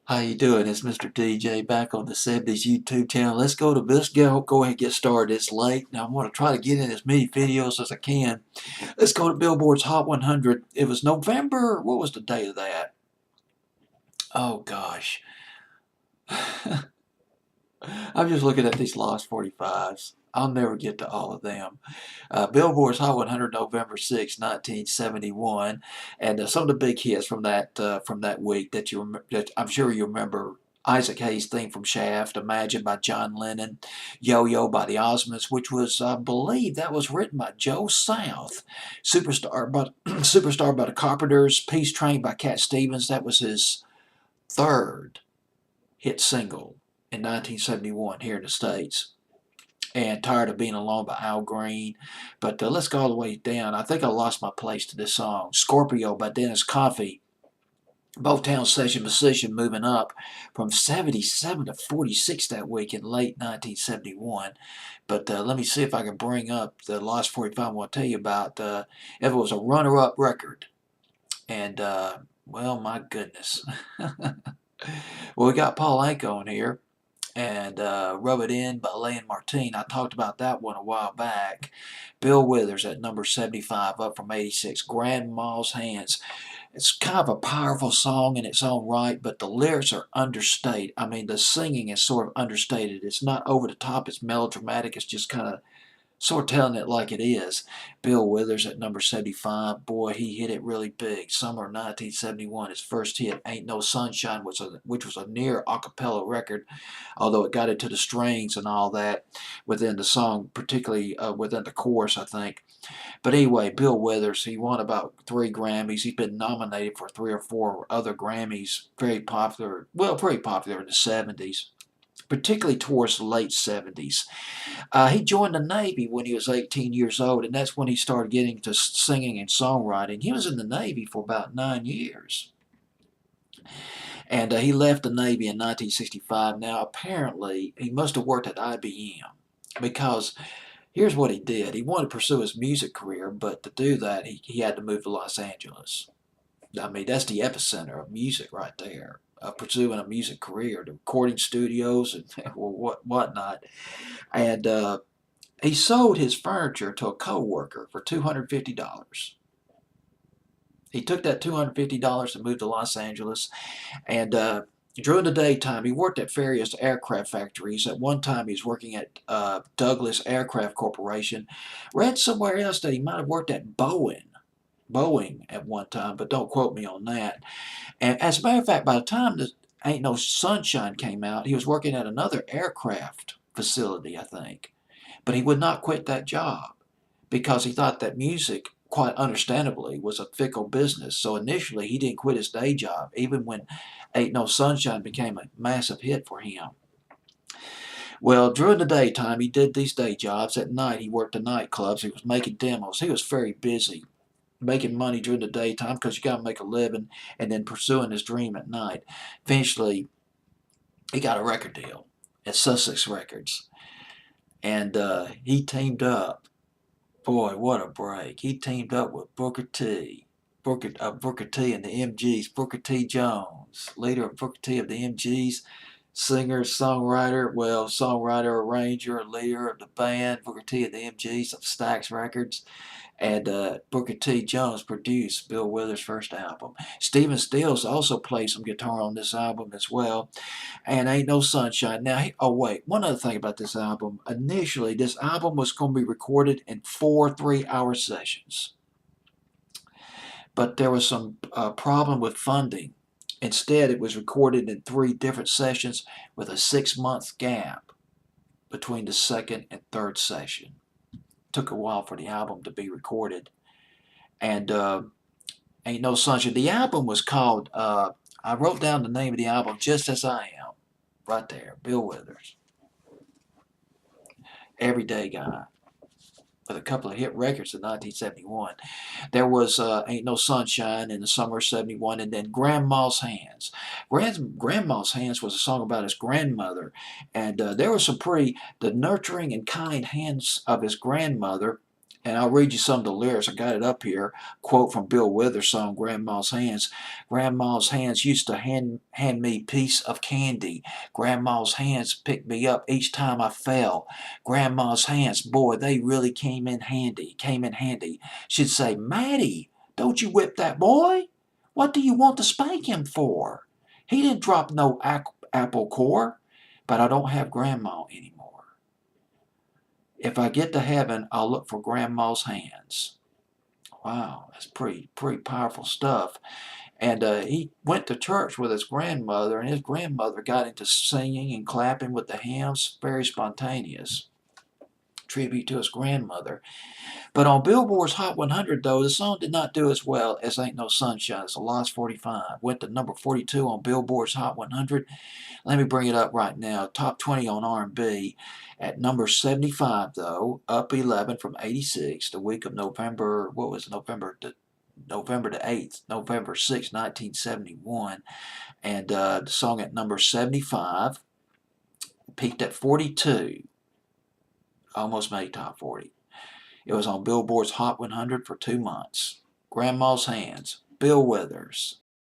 How you doing? It's Mr. DJ back on the 70s YouTube channel. Let's go to this. Go ahead and get started. It's late. Now I'm going to try to get in as many videos as I can. Let's go to Billboard's Hot 100. It was November. What was the date of that? Oh gosh. I'm just looking at these Lost 45s. I'll never get to all of them. Billboard's Hot 100, November 6, 1971, and some of the big hits from that week that I'm sure you remember. Isaac Hayes' theme from Shaft, Imagine by John Lennon, Yo-Yo by the Osmonds, which was, I believe, that was written by Joe South, Superstar by the Carpenters, Peace Train by Cat Stevens. That was his third hit single in 1971 here in the States. And Tired of Being Alone by Al Green. But let's go all the way down. I think I lost my place to this song. Scorpio by Dennis Coffey. Both Town Session Musician moving up from 77 to 46 that week in late 1971. But let me see if I can bring up the Lost 45 I want to tell you about. If it was a runner-up record. And, well, my goodness. Well, we got Paul Anka on here. And Rub It In by Leon Martin. I talked about that one a while back. Bill Withers at number 75, up from 86. Grandma's Hands. It's kind of a powerful song in its own right, but the lyrics are understated. I mean, the singing is sort of understated. It's not over the top. It's melodramatic. It's just kind of sort of telling it like it is. Bill Withers at number 75. Boy, he hit it really big. Summer 1971, his first hit, Ain't No Sunshine, which was a near a cappella record, although it got into the strings and all that within the song, particularly within the chorus, I think. But anyway, Bill Withers, he won about 3 Grammys. He's been nominated for 3 or 4 other Grammys. Very popular, well, pretty popular in the 70s, particularly towards the late 70s. He joined the Navy when he was 18 years old, and that's when he started getting to singing and songwriting. He was in the Navy for about 9 years. And he left the Navy in 1965. Now, apparently, he must have worked at IBM because here's what he did. He wanted to pursue his music career, but to do that, he had to move to Los Angeles. I mean, that's the epicenter of music right there. Pursuing a music career, the recording studios and whatnot. And he sold his furniture to a co-worker for $250. He took that $250 and moved to Los Angeles. And during the daytime, he worked at various aircraft factories. At one time, he was working at Douglas Aircraft Corporation. Read somewhere else that he might have worked at Boeing at one time, but don't quote me on that. And as a matter of fact, by the time the Ain't No Sunshine came out, he was working at another aircraft facility, I think. But he would not quit that job because he thought that music, quite understandably, was a fickle business. So initially, he didn't quit his day job, even when Ain't No Sunshine became a massive hit for him. Well, during the daytime, he did these day jobs. At night, he worked the nightclubs. He was making demos. He was very busy making money during the daytime because you got to make a living and then pursuing his dream at night. Eventually, he got a record deal at Sussex Records. And he teamed up. Boy, what a break. He teamed up with Booker T. Booker T and the MGs. Booker T. Jones, leader of Booker T of the MGs, singer, songwriter, arranger, leader of the band, Booker T of the MGs of Stax Records. And Booker T. Jones produced Bill Withers' first album. Stephen Stills also played some guitar on this album as well. And Ain't No Sunshine. Now, oh wait, one other thing about this album. Initially, this album was going to be recorded in 4 3-hour sessions. But there was some problem with funding. Instead, it was recorded in 3 different sessions with a 6-month gap between the second and third session. Took a while for the album to be recorded. And Ain't No Sunshine. The album was called, I wrote down the name of the album, Just As I Am. Right there, Bill Withers. Everyday Guy. With a couple of hit records in 1971. There was Ain't No Sunshine in the summer of 71, and then Grandma's Hands. Grandma's Hands was a song about his grandmother, and there was the nurturing and kind hands of his grandmother And I'll read you some of the lyrics. I got it up here. Quote from Bill Withers' song, Grandma's Hands. Grandma's hands used to hand me piece of candy. Grandma's hands picked me up each time I fell. Grandma's hands, boy, they really came in handy. She'd say, Maddie, don't you whip that boy. What do you want to spank him for? He didn't drop no apple core, but I don't have Grandma anymore. If I get to heaven, I'll look for Grandma's hands. Wow, that's pretty powerful stuff. And he went to church with his grandmother, and his grandmother got into singing and clapping with the hymns. Very spontaneous tribute to his grandmother. But on Billboard's Hot 100, though, the song did not do as well as Ain't No Sunshine. It's a lost 45. Went to number 42 on Billboard's Hot 100. Let me bring it up right now. Top 20 on R&B. At number 75, though, up 11 from 86, the week of November, what was it, November the 8th, November 6, 1971. And the song at number 75 peaked at 42. Almost made top 40. It was on Billboard's Hot 100 for 2 months. Grandma's Hands, Bill Withers.